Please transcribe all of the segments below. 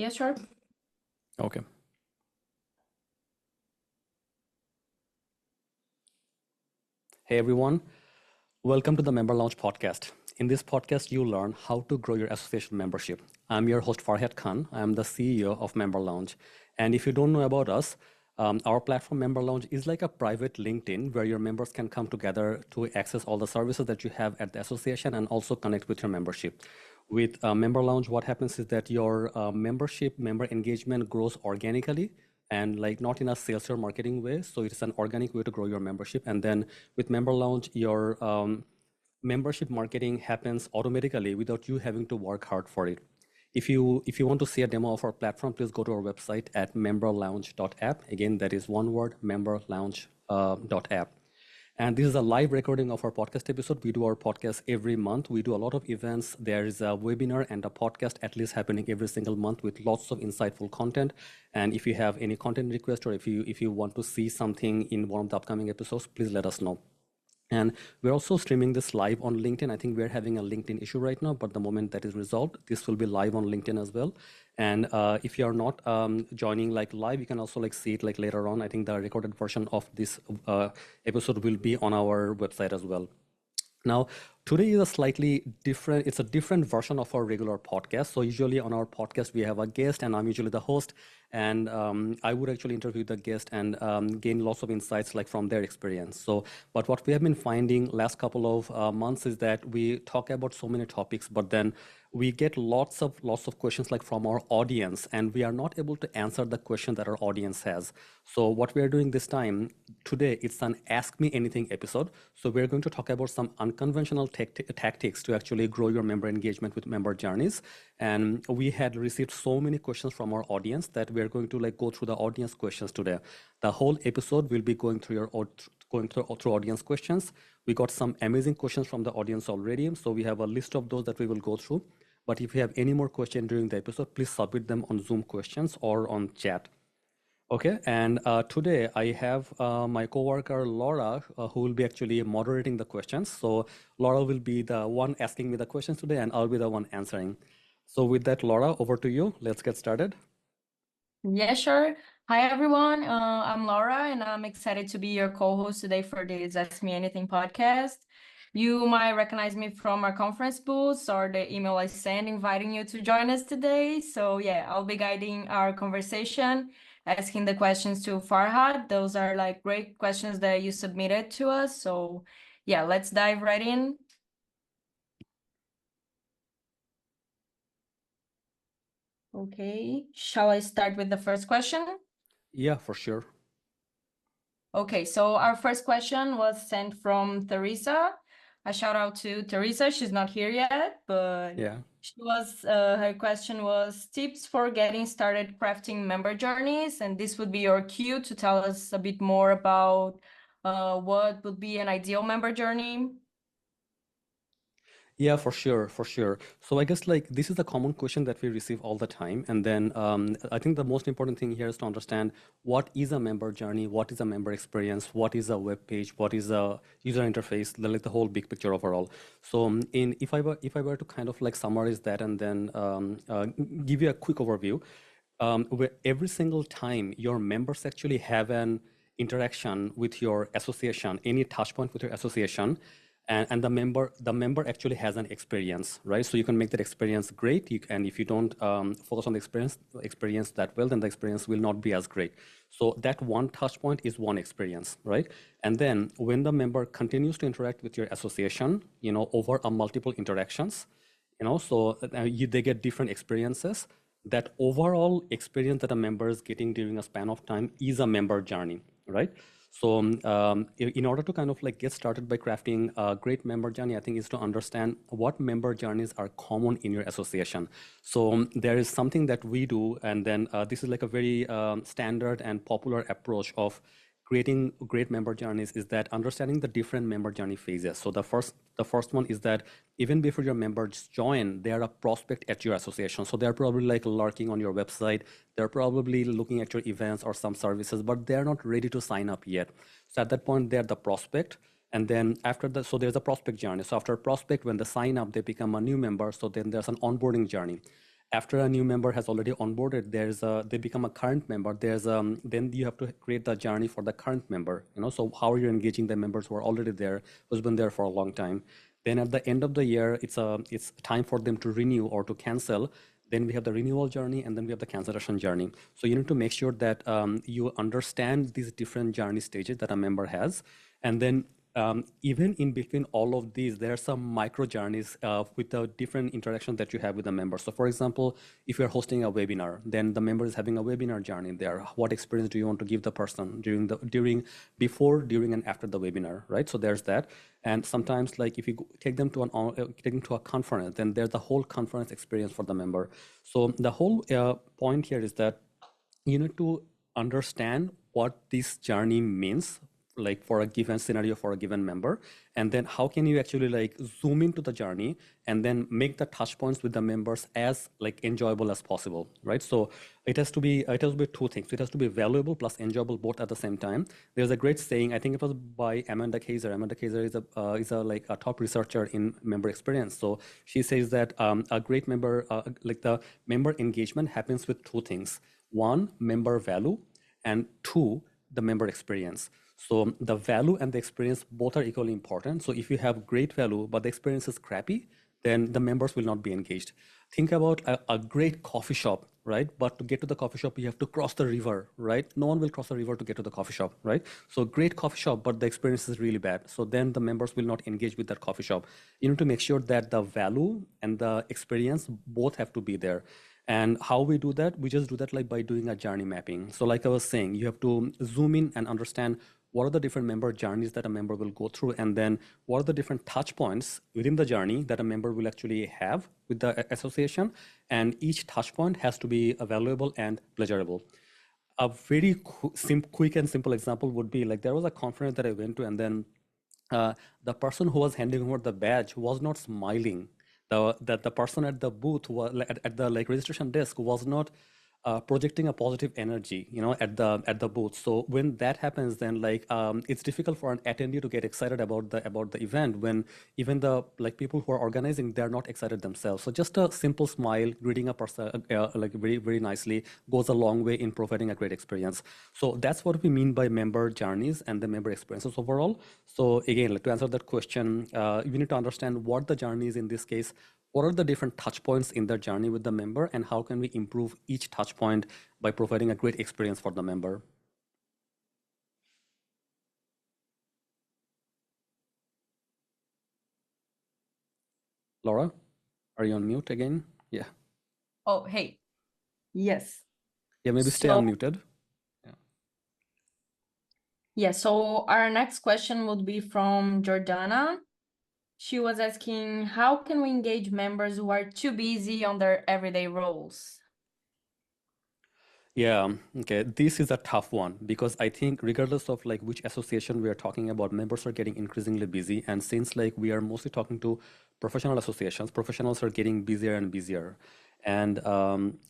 Yeah, sure. Okay. Hey everyone, welcome to the Member Launch podcast. In this podcast, you learn how to grow your association membership. I'm your host Farhad Khan. I'm the CEO of Member Launch. And if you don't know about us, our platform Member Launch is like a private LinkedIn where your members can come together to access all the services that you have at the association and also connect with your membership. With Member Launch, what happens is that your member engagement grows organically and like not in a sales or marketing way. So it's an organic way to grow your membership. And then with Member Launch, your membership marketing happens automatically without you having to work hard for it. If you want to see a demo of our platform, please go to our website at memberlaunch.app. Again, that is one word, memberlaunch.app. And this is a live recording of our podcast episode. We do our podcast every month. We do a lot of events. There is a webinar and a podcast at least happening every single month with lots of insightful content. And if you have any content request or if you want to see something in one of the upcoming episodes, please let us know. And we're also streaming this live on LinkedIn. I think we're having a LinkedIn issue right now, but the moment that is resolved, this will be live on LinkedIn as well. And if you are not joining like live, you can also like see it like later on. I think the recorded version of this episode will be on our website as well. Now, today is a slightly different, it's a different version of our regular podcast. So usually on our podcast, we have a guest and I'm usually the host. And I would actually interview the guest and gain lots of insights like from their experience. So, but what we have been finding last couple of months is that we talk about so many topics, but then we get lots of questions like from our audience, and we are not able to answer the question that our audience has. So what we are doing this time today, it's an Ask Me Anything episode. So we're going to talk about some unconventional tactics to actually grow your member engagement with member journeys. And we had received so many questions from our audience that we're going to like go through the audience questions today. The whole episode will be going through audience questions. We got some amazing questions from the audience already. So we have a list of those that we will go through. But if you have any more questions during the episode, please submit them on Zoom questions or on chat. Okay, and today I have my coworker Laura, who will be actually moderating the questions. So Laura will be the one asking me the questions today, and I'll be the one answering. So with that, Laura, over to you. Let's get started. Yeah, sure. Hi, everyone. I'm Laura, and I'm excited to be your co-host today for this Ask Me Anything podcast. You might recognize me from our conference booths or the email I sent inviting you to join us today. So yeah, I'll be guiding our conversation, asking the questions to Farhad. Those are like great questions that you submitted to us. So yeah, let's dive right in. Okay, shall I start with the first question? Yeah, for sure. Okay, so our first question was sent from Teresa. A shout out to Teresa. She's not here yet, but Yeah. her question was tips for getting started crafting member journeys, and this would be your cue to tell us a bit more about what would be an ideal member journey. Yeah, for sure, for sure. So I guess like this is a common question that we receive all the time. And then I think the most important thing here is to understand what is a member journey, what is a member experience, what is a web page, what is a user interface, like the whole big picture overall. So if I were to kind of like summarize that and then give you a quick overview, where every single time your members actually have an interaction with your association, any touch point with your association, and the member actually has an experience, right? So you can make that experience great, and if you don't focus on the experience that well, then the experience will not be as great. So that one touch point is one experience, right? And then when the member continues to interact with your association, over a multiple interactions, so they get different experiences. That overall experience that a member is getting during a span of time is a member journey, right? So in order to kind of like get started by crafting a great member journey, I think is to understand what member journeys are common in your association. So there is something that we do, and then this is like a very standard and popular approach of creating great member journeys is that understanding the different member journey phases. So the first one is that even before your members join, they are a prospect at your association. So they're probably like lurking on your website. They're probably looking at your events or some services, but they're not ready to sign up yet. So at that point, they're the prospect. And then after that, so there's a prospect journey. So after prospect, when they sign up, they become a new member. So then there's an onboarding journey. after a new member has already onboarded, they become a current member. Then you have to create the journey for the current member. So how are you engaging the members who are already there, who's been there for a long time? Then at the end of the year, it's time for them to renew or to cancel. Then we have the renewal journey, and then we have the cancellation journey. So you need to make sure that you understand these different journey stages that a member has, and then even in between all of these, there are some micro journeys with the different interactions that you have with the member. So for example, if you're hosting a webinar, then the member is having a webinar journey there. What experience do you want to give the person before, during, and after the webinar, right? So there's that. And sometimes, like if you take them to a conference, then there's the whole conference experience for the member. So the whole point here is that you need to understand what this journey means, like for a given scenario for a given member, and then how can you actually like zoom into the journey and then make the touch points with the members as like enjoyable as possible, right? So it has to be two things. It has to be valuable plus enjoyable both at the same time. There's a great saying, I think it was by Amanda Kaiser. Amanda Kaiser is a top researcher in member experience. So she says that a great member, like the member engagement happens with two things: one, member value, and two, the member experience. So the value and the experience both are equally important. So if you have great value, but the experience is crappy, then the members will not be engaged. Think about a great coffee shop, right? But to get to the coffee shop, you have to cross the river, right? No one will cross the river to get to the coffee shop, right? So great coffee shop, but the experience is really bad. So then the members will not engage with that coffee shop. You need to make sure that the value and the experience both have to be there. And how we do that? We just do that like by doing a journey mapping. So like I was saying, you have to zoom in and understand what are the different member journeys that a member will go through, and then what are the different touch points within the journey that a member will actually have with the association. And each touch point has to be valuable and pleasurable. A very quick and simple example would be like there was a conference that I went to, and then the person who was handing over the badge was not smiling. The person at the booth at the like registration desk was not projecting a positive energy, at the booth. So when that happens, then like it's difficult for an attendee to get excited about the event when even the like people who are organizing, they're not excited themselves. So just a simple smile, greeting a person like very very nicely goes a long way in providing a great experience. So that's what we mean by member journeys and the member experiences overall. So again, like to answer that question, we need to understand what the journey is in this case. What are the different touch points in their journey with the member, and how can we improve each touch point by providing a great experience for the member? Laura, are you on mute again? Yeah. Oh, hey. Yes. Yeah, maybe stay So, unmuted. yeah, so our next question would be from Jordana. She was asking, how can we engage members who are too busy on their everyday roles? Yeah, okay. This is a tough one because I think regardless of like which association we are talking about, members are getting increasingly busy. And since like we are mostly talking to professional associations, professionals are getting busier and busier. And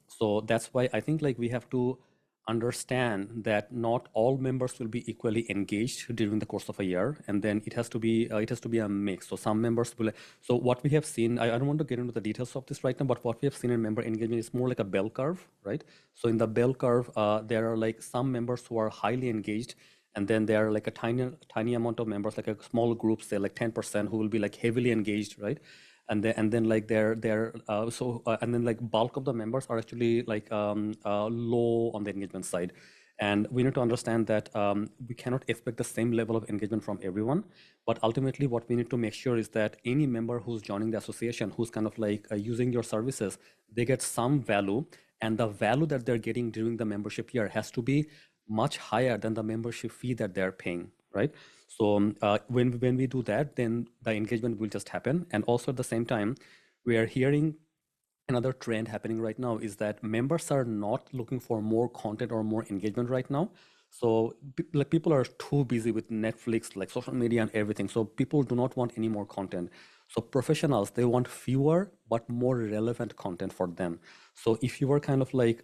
so that's why I think like we have to understand that not all members will be equally engaged during the course of a year, and then it has to be a mix. So some members will. So what we have seen, I don't want to get into the details of this right now, but what we have seen in member engagement is more like a bell curve, right? So in the bell curve, there are like some members who are highly engaged, and then there are like a tiny amount of members, like a small group, say like 10%, who will be like heavily engaged, right? And then like and then like bulk of the members are actually like low on the engagement side. And we need to understand that we cannot expect the same level of engagement from everyone. But ultimately, what we need to make sure is that any member who's joining the association, who's kind of like using your services, they get some value. And the value that they're getting during the membership year has to be much higher than the membership fee that they're paying, right? So when we do that, then the engagement will just happen. And also at the same time, we are hearing another trend happening right now is that members are not looking for more content or more engagement right now. So like people are too busy with Netflix, like social media and everything. So people do not want any more content. So professionals, they want fewer but more relevant content for them. So if you are kind of like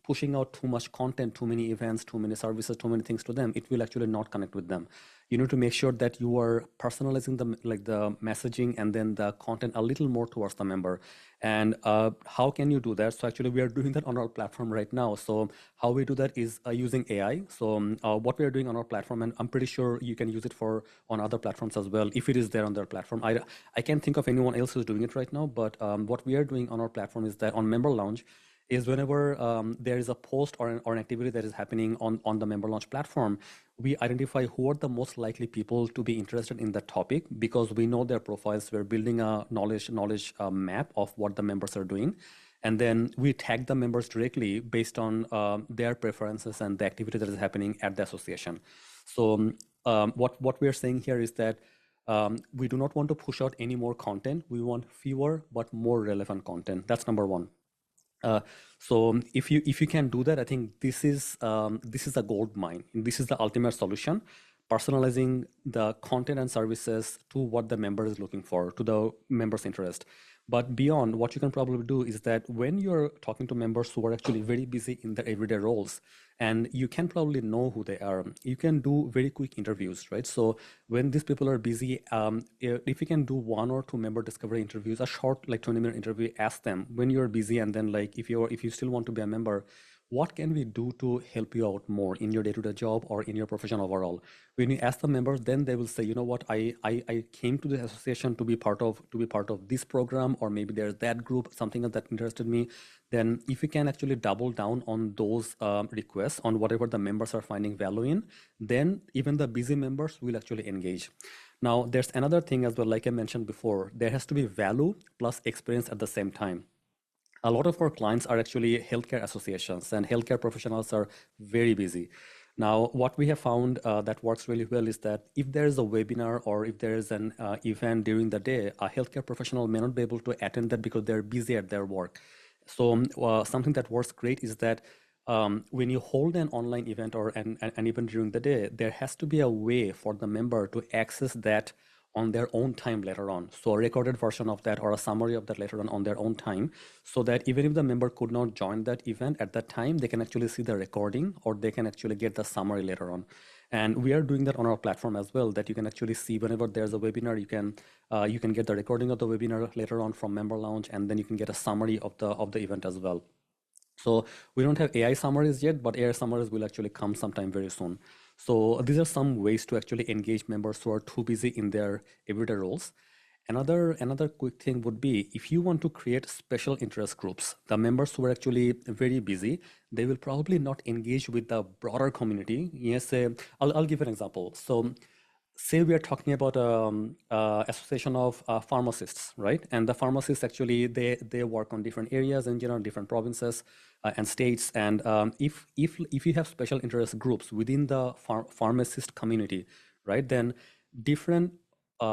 pushing out too much content, too many events, too many services, too many things to them, it will actually not connect with them. You need to make sure that you are personalizing the messaging and then the content a little more towards the member. And how can you do that? So actually, we are doing that on our platform right now. So how we do that is using AI. So what we are doing on our platform, and I'm pretty sure you can use it for on other platforms as well, if it is there on their platform. I can't think of anyone else who's doing it right now, but what we are doing on our platform is that on Member Lounge, is whenever there is a post or an activity that is happening on the Member Launch platform, we identify who are the most likely people to be interested in that topic because we know their profiles. We're building a knowledge map of what the members are doing. And then we tag the members directly based on their preferences and the activity that is happening at the association. So what we're saying here is that we do not want to push out any more content. We want fewer but more relevant content. That's number one. So if you can do that, I think this is a gold mine. This is the ultimate solution, personalizing the content and services to what the member is looking for, to the member's interest. But beyond, what you can probably do is that when you're talking to members who are actually very busy in their everyday roles, and you can probably know who they are, you can do very quick interviews, right? So when these people are busy, if you can do 1 or 2 member discovery interviews, a short like 20-minute interview, ask them when you're busy, and then like if you still want to be a member, what can we do to help you out more in your day-to-day job or in your profession overall? When you ask the members, then they will say, you know what, I came to the association to be part of this program, or maybe there's that group, something that interested me. Then if you can actually double down on those requests, on whatever the members are finding value in, then even the busy members will actually engage. Now, there's another thing as well, like I mentioned before, there has to be value plus experience at the same time. A lot of our clients are actually healthcare associations, and healthcare professionals are very busy. Now, what we have found that works really well is that if there is a webinar or if there is an event during the day, a healthcare professional may not be able to attend that because they're busy at their work. So something that works great is that when you hold an online event or an event during the day, there has to be a way for the member to access that on their own time later on. So a recorded version of that or a summary of that later on their own time, so that even if the member could not join that event at that time, they can actually see the recording or they can actually get the summary later on. And we are doing that on our platform as well, that you can actually see whenever there's a webinar, you can get the recording of the webinar later on from Member Lounge, and then you can get a summary of the event as well. So we don't have AI summaries yet, but AI summaries will actually come sometime very soon. So these are some ways to actually engage members who are too busy in their everyday roles. Another quick thing would be, if you want to create special interest groups, the members who are actually very busy, they will probably not engage with the broader community. Yes, I'll give an example. So say we are talking about association of pharmacists, right? And the pharmacists actually they work on different areas in general, different provinces and states. And if you have special interest groups within the pharmacist community, right, then different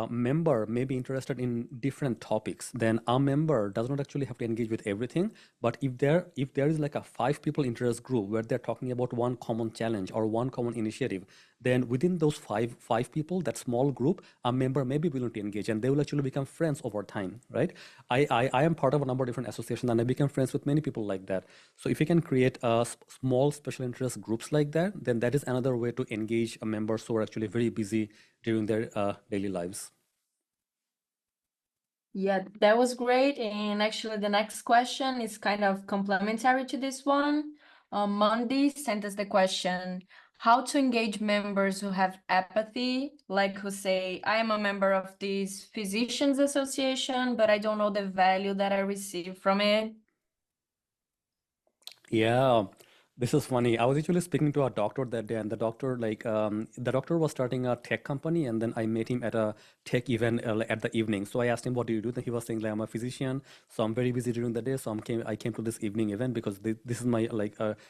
member may be interested in different topics. Then a member does not actually have to engage with everything. But if there is like a 5 people interest group where they're talking about one common challenge or one common initiative, then within those five people, that small group, a member may be willing to engage, and they will actually become friends over time, right? I am part of a number of different associations, and I become friends with many people like that. So if you can create small special interest groups like that, then that is another way to engage members who are actually very busy during their daily lives. Yeah, that was great. And actually, the next question is kind of complementary to this one. Mandy sent us the question, how to engage members who have apathy, like who say, I am a member of this physicians association, but I don't know the value that I receive from it. Yeah, this is funny. I was actually speaking to a doctor that day, and the doctor was starting a tech company, and then I met him at a tech event at the evening. So I asked him, "What do you do?" Then he was saying, like, "I'm a physician, so I'm very busy during the day. So I came to this evening event because this is my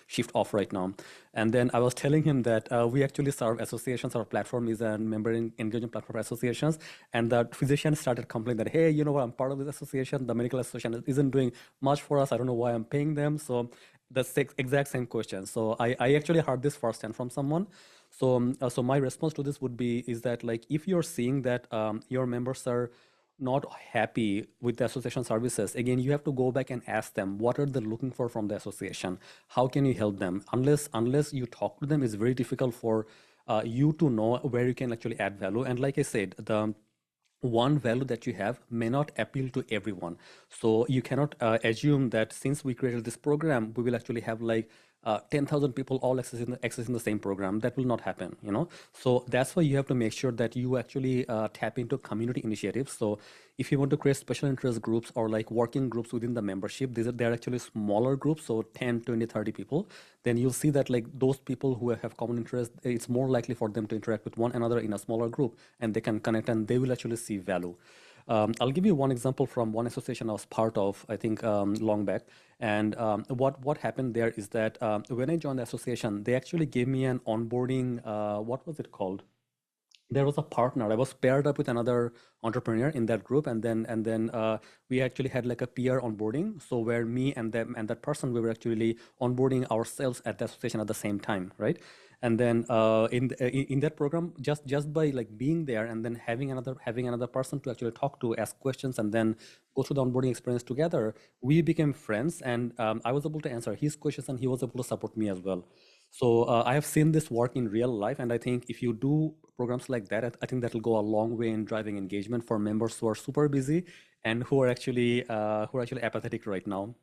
shift off right now." And then I was telling him that we actually serve associations. Our platform is a member engagement platform for associations, and the physician started complaining that, "Hey, you know what? I'm part of this association. The medical association isn't doing much for us. I don't know why I'm paying them." So the exact same question. So I actually heard this firsthand from someone. So so my response to this would be is that, like, if you're seeing that your members are not happy with the association services, again, you have to go back and ask them what are they looking for from the association. How can you help them? Unless you talk to them, it's very difficult for you to know where you can actually add value. And like I said, the one value that you have may not appeal to everyone. So you cannot assume that since we created this program, we will actually have like 10,000 people all accessing the same program. That will not happen, you know. So that's why you have to make sure that you actually tap into community initiatives. So if you want to create special interest groups or like working groups within the membership, they're actually smaller groups, so 10, 20, 30 people. Then you'll see that like those people who have common interest, it's more likely for them to interact with one another in a smaller group, and they can connect and they will actually see value. I'll give you one example from one association I was part of, I think long back. And what happened there is that when I joined the association, they actually gave me an onboarding, what was it called? There was a partner. I was paired up with another entrepreneur in that group, and then we actually had like a peer onboarding. So where me and them and that person, we were actually onboarding ourselves at the association at the same time, right? And then in that program, just by like being there and then having another person to actually talk to, ask questions, and then go through the onboarding experience together, we became friends, and I was able to answer his questions, and he was able to support me as well. So I have seen this work in real life, and I think if you do programs like that, I think that will go a long way in driving engagement for members who are super busy and who are actually apathetic right now.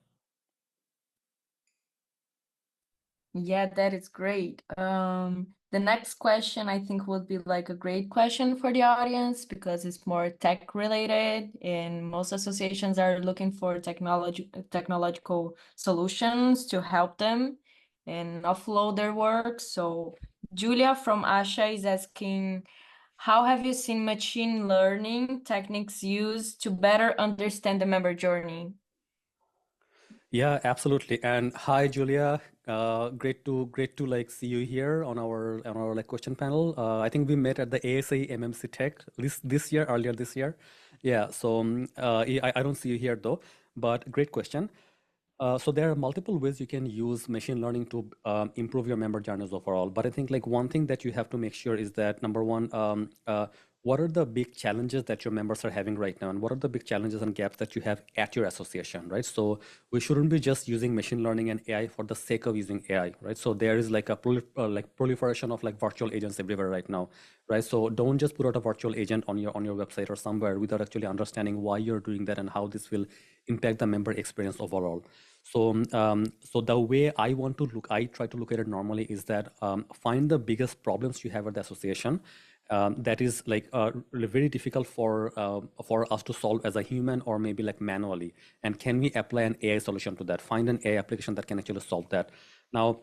Yeah, that is great. The next question I think would be like a great question for the audience because it's more tech related, and most associations are looking for technological solutions to help them and offload their work. So Julia from Asha is asking, how have you seen machine learning techniques used to better understand the member journey? Yeah, absolutely. And hi, Julia. Great to like see you here on our like question panel. I think we met at the ASA MMC Tech this year, earlier this year. Yeah. So I don't see you here though, but great question. So there are multiple ways you can use machine learning to improve your member journeys overall. But I think like one thing that you have to make sure is that number one, what are the big challenges that your members are having right now, and what are the big challenges and gaps that you have at your association, right? So we shouldn't be just using machine learning and AI for the sake of using AI, right? So there is like a proliferation of like virtual agents everywhere right now, right? So don't just put out a virtual agent on your website or somewhere without actually understanding why you're doing that and how this will impact the member experience overall. So the way I try to look at it normally is that find the biggest problems you have at the association that is like very difficult for us to solve as a human or maybe like manually. And can we apply an AI solution to that? Find an AI application that can actually solve that. Now,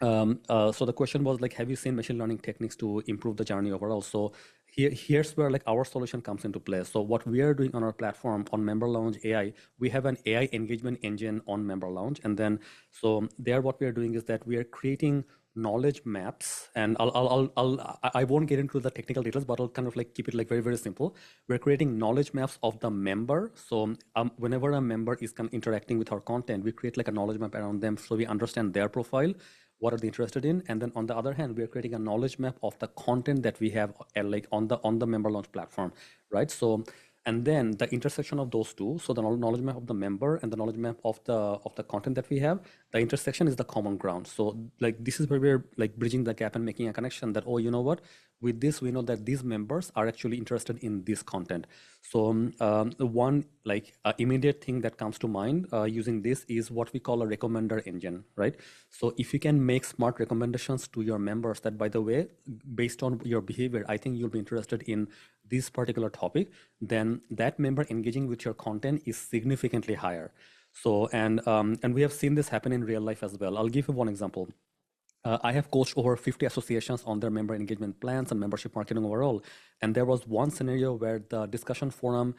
so the question was like, have you seen machine learning techniques to improve the journey overall? So here's where like our solution comes into play. So what we are doing on our platform on Member Lounge AI, we have an AI engagement engine on Member Lounge, and then so there what we are doing is that we are creating knowledge maps, and I won't get into the technical details, but I'll kind of like keep it like very, very simple. We're creating knowledge maps of the member. So whenever a member is interacting with our content, we create like a knowledge map around them so we understand their profile, what are they interested in, and then on the other hand we are creating a knowledge map of the content that we have like on the member launch platform, right? So and then the intersection of those two, so the knowledge map of the member and the knowledge map of the content that we have, the intersection is the common ground. So like this is where we're like bridging the gap and making a connection that, oh, you know what, with this we know that these members are actually interested in this content. So one like immediate thing that comes to mind using this is what we call a recommender engine, right? So if you can make smart recommendations to your members that, by the way, based on your behavior, I think you'll be interested in this particular topic, then that member engaging with your content is significantly higher. So and we have seen this happen in real life as well. I'll give you one example. I have coached over 50 associations on their member engagement plans and membership marketing overall. And there was one scenario where the discussion forum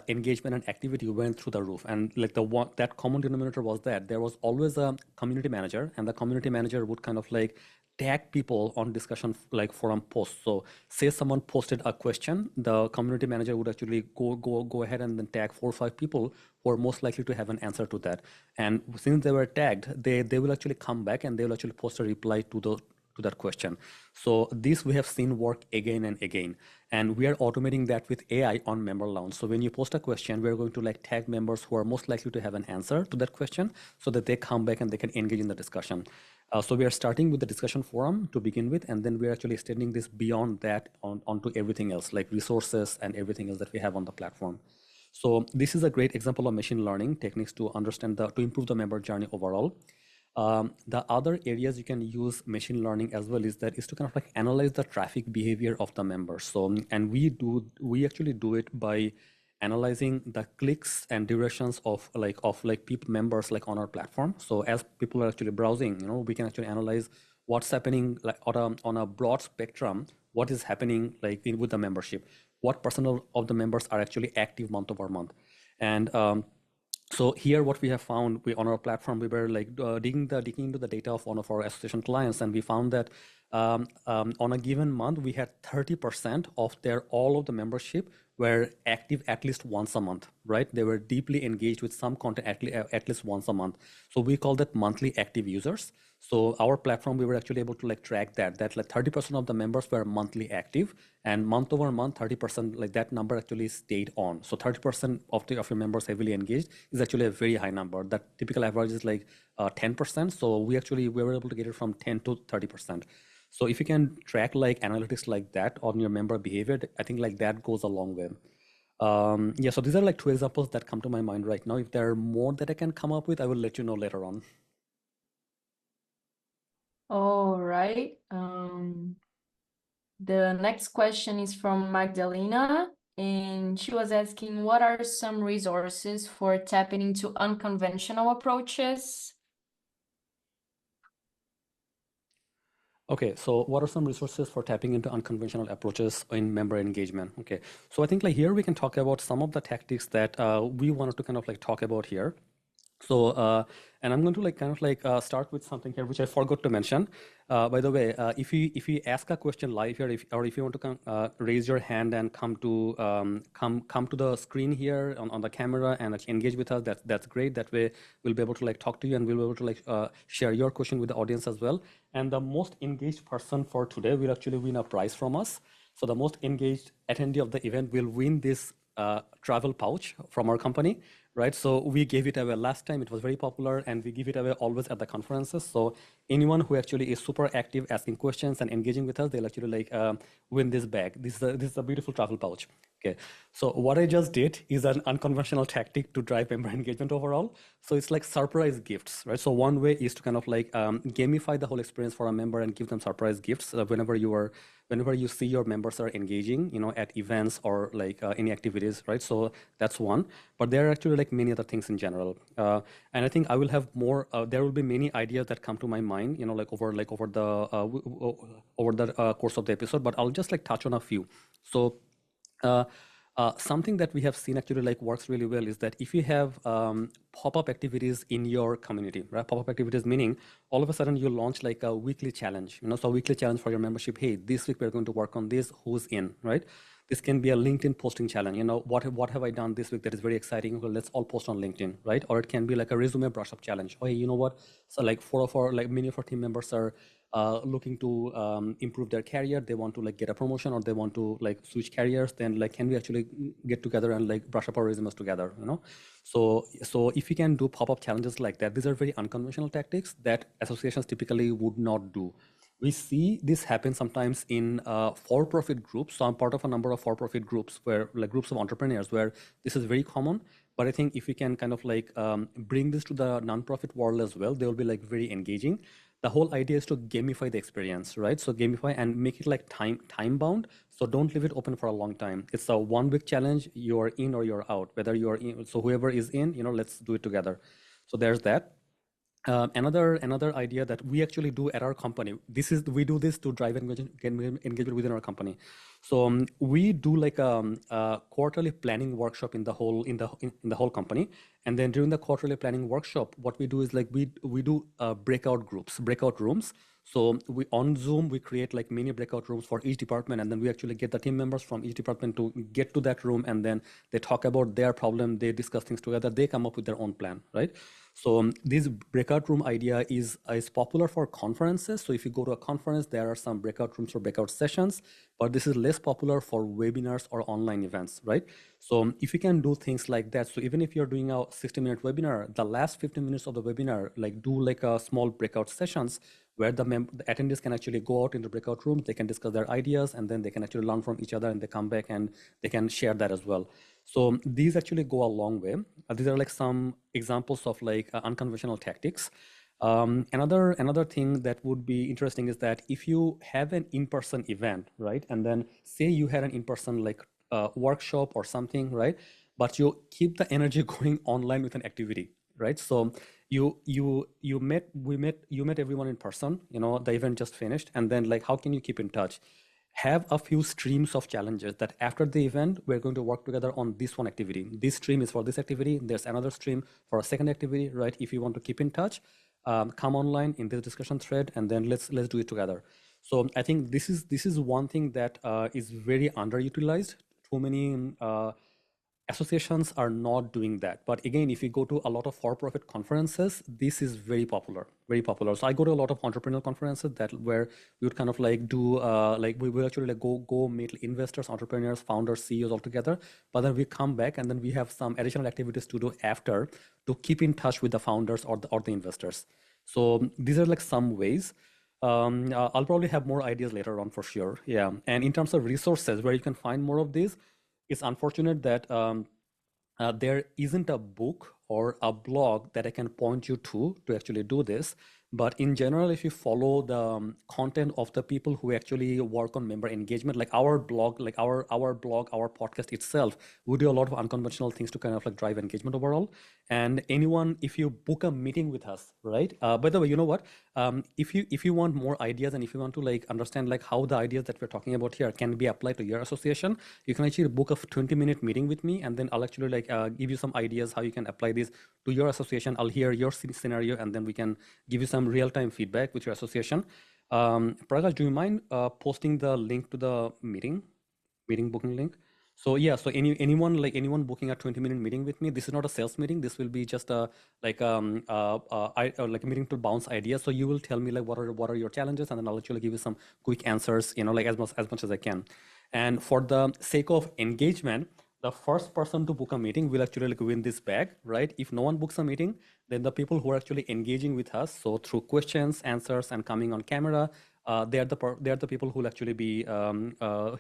engagement and activity went through the roof. And like that common denominator was that there was always a community manager, and the community manager would kind of like tag people on discussion like forum posts. So say someone posted a question, the community manager would actually go ahead and then tag 4 or 5 people who are most likely to have an answer to that. And since they were tagged, they will actually come back and they will actually post a reply to that question. So this we have seen work again and again, and we are automating that with AI on Member Lounge. So when you post a question, we're going to like tag members who are most likely to have an answer to that question so that they come back and they can engage in the discussion. So we are starting with the discussion forum to begin with, and then we're actually extending this beyond that onto everything else, like resources and everything else that we have on the platform. So this is a great example of machine learning techniques to to improve the member journey overall. The other areas you can use machine learning as well is to kind of like analyze the traffic behavior of the members. So, and we actually do it by analyzing the clicks and durations of people members like on our platform. So as people are actually browsing, we can actually analyze what's happening like on a broad spectrum, what is happening like with the membership, what percent of the members are actually active month over month. And so here, what we have found, on our platform, we were like digging into the data of one of our association clients, and we found that on a given month, we had 30% of all of the membership were active at least once a month, right? They were deeply engaged with some content at least once a month. So we call that monthly active users. So our platform, we were actually able to like track that like 30% of the members were monthly active, and month over month, 30%, like that number actually stayed on. So 30% of your members heavily engaged is actually a very high number. That typical average is like 10%. So we were able to get it from 10 to 30%. So if you can track like analytics like that on your member behavior, I think like that goes a long way. Yeah, so these are like two examples that come to my mind right now. If there are more that I can come up with, I will let you know later on. All right. The next question is from Magdalena, and she was asking, what are some resources for tapping into unconventional approaches? Okay, so what are some resources for tapping into unconventional approaches in member engagement? Okay, so I think like here we can talk about some of the tactics that we wanted to kind of like talk about here. So, and I'm going to like kind of like start with something here which I forgot to mention. By the way, if you ask a question live here, if you want to come raise your hand and come to the screen here on the camera and actually engage with us, that's great. That way we'll be able to like talk to you, and we'll be able to like share your question with the audience as well. And the most engaged person for today will actually win a prize from us. So the most engaged attendee of the event will win this travel pouch from our company, right? So we gave it away last time. It was very popular, and we give it away always at the conferences. So anyone who actually is super active asking questions and engaging with us, they'll actually like win this bag. This is a beautiful travel pouch. Okay, so what I just did is an unconventional tactic to drive member engagement overall. So it's like surprise gifts, right? So one way is to kind of like gamify the whole experience for a member and give them surprise gifts whenever you see your members are engaging, at events or like any activities, right? So that's one. But there are actually like many other things in general, and I think I will have more. There will be many ideas that come to my mind, like over the course of the episode. But I'll just like touch on a few. So. Something that we have seen actually like works really well is that if you have pop-up activities in your community, right? Pop-up activities meaning all of a sudden you launch like a weekly challenge, so a weekly challenge for your membership. Hey, this week we're going to work on this. Who's in, right? This can be a LinkedIn posting challenge. What have I done this week that is very exciting? Well, let's all post on LinkedIn, right? Or it can be like a resume brush-up challenge. Oh, hey, you know what? So like many of our team members are looking to improve their career. They want to like get a promotion, or they want to like switch careers. Then like, can we actually get together and like brush up our resumes together? So if you can do pop-up challenges like that, these are very unconventional tactics that associations typically would not do. We see this happen sometimes in for-profit groups. So I'm part of a number of for-profit groups where like groups of entrepreneurs where this is very common. But I think if we can kind of like bring this to the nonprofit world as well, they will be like very engaging. The whole idea is to gamify the experience, right? So gamify and make it like time bound. So don't leave it open for a long time. It's a 1 week challenge. You're in or you're out. Whether you're in, so whoever is in, let's do it together. So there's that. Another idea that we actually do at our company. We do this to drive engagement within our company. So we do like a quarterly planning workshop in the whole company, and then during the quarterly planning workshop, what we do is like we do breakout rooms. So we on Zoom, we create like mini breakout rooms for each department, and then we actually get the team members from each department to get to that room, and then they talk about their problem, they discuss things together, they come up with their own plan, right? So this breakout room idea is popular for conferences. So if you go to a conference, there are some breakout rooms or breakout sessions, but this is less popular for webinars or online events, right? So if you can do things like that, so even if you're doing a 60-minute webinar, the last 15 minutes of the webinar, like do like a small breakout sessions where the attendees can actually go out into breakout rooms, they can discuss their ideas, and then they can actually learn from each other, and they come back and they can share that as well. So these actually go a long way. These are like some examples of like unconventional tactics. Another thing that would be interesting is that if you have an in-person event, right, and then say you had an in-person like workshop or something, right, but you keep the energy going online with an activity, right? So you met everyone in person, you know, the event just finished, and then like how can you keep in touch? Have a few streams of challenges that after the event we're going to work together on this one activity. This stream is for this activity, there's another stream for a second activity, right? If you want to keep in touch, come online in this discussion thread, and then let's do it together. So I think this is one thing that is very underutilized. Too many associations are not doing that. But again, if you go to a lot of for-profit conferences, this is very popular, very popular. So I go to a lot of entrepreneurial conferences that where we would kind of like do like we will actually like go meet investors, entrepreneurs, founders, CEOs all together. But then we come back and then we have some additional activities to do after to keep in touch with the founders or the investors. So these are like some ways. I'll probably have more ideas later on for sure. Yeah. And in terms of resources where you can find more of these, it's unfortunate that there isn't a book or a blog that I can point you to actually do this. But in general, if you follow the content of the people who actually work on member engagement, like our blog, like our blog, our podcast itself, we do a lot of unconventional things to kind of like drive engagement overall. And anyone, if you book a meeting with us, right? By the way, you know what? If you want more ideas and if you want to like understand like how the ideas that we're talking about here can be applied to your association, you can actually book a 20-minute meeting with me, and then I'll actually like give you some ideas how you can apply this to your association. I'll hear your scenario, and then we can give you some real-time feedback with your association. Prakash, do you mind posting the link to the meeting booking link? So yeah, so anyone booking a 20-minute meeting with me, this is not a sales meeting. This will be just a like like a meeting to bounce ideas. So you will tell me like what are your challenges, and then I'll actually give you some quick answers, you know, like as much as I can. And for the sake of engagement, the first person to book a meeting will actually like win this bag, right? If no one books a meeting, then the people who are actually engaging with us, so through questions, answers, and coming on camera, they are the people who will actually be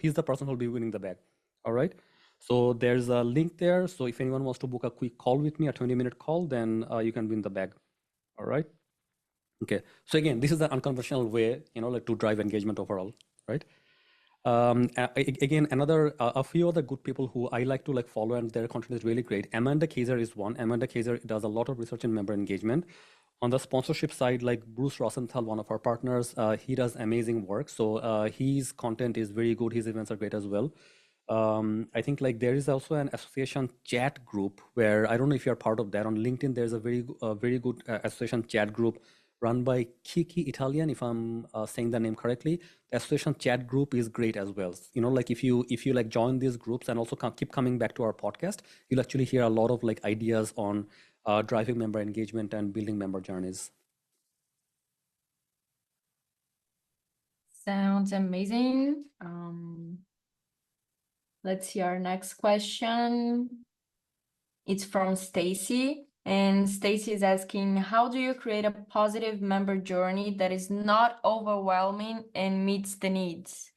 he's the person who will be winning the bag. All right. So there's a link there. So if anyone wants to book a quick call with me, a 20-minute call, then you can win the bag. All right. Okay. So again, this is the unconventional way, you know, like to drive engagement overall, right? Again, a few other good people who I like to like follow, and their content is really great. Amanda Kaiser is one. Amanda Kaiser does a lot of research in member engagement. On the sponsorship side, like Bruce Rosenthal, one of our partners, he does amazing work. So his content is very good. His events are great as well. I think like there is also an association chat group where I don't know if you're part of that. On LinkedIn, there's a very good association chat group run by Kiki Italian, if I'm saying the name correctly. The association chat group is great as well. You know, like if you like join these groups and also keep coming back to our podcast, you'll actually hear a lot of like ideas on driving member engagement and building member journeys. Sounds amazing. Let's see our next question. It's from Stacy. And Stacy is asking, how do you create a positive member journey that is not overwhelming and meets the needs?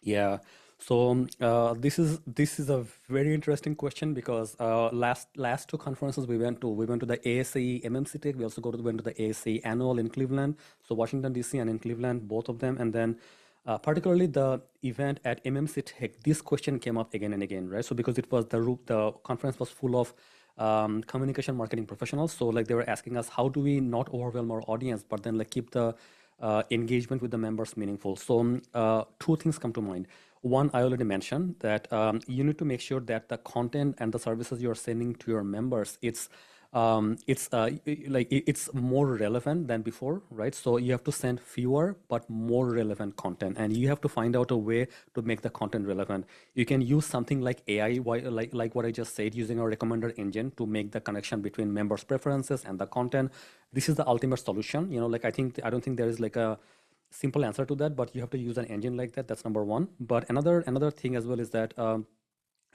Yeah. So this is a very interesting question because last two conferences we went to the ASAE MMC Tech. We also went to the ASAE annual in Cleveland. So Washington DC and in Cleveland, both of them, and then particularly the event at MMC Tech. This question came up again and again, right? So because it was the conference was full of communication marketing professionals. So like they were asking us, how do we not overwhelm our audience, but then like keep the engagement with the members meaningful? So two things come to mind. One, I already mentioned that you need to make sure that the content and the services you're sending to your members, it's it's more relevant than before, right? So you have to send fewer but more relevant content, and you have to find out a way to make the content relevant. You can use something like AI, like what I just said, using a recommender engine to make the connection between members' preferences and the content. This is the ultimate solution. Like I don't think there is like a simple answer to that, but you have to use an engine like that. That's number one. But another thing as well is that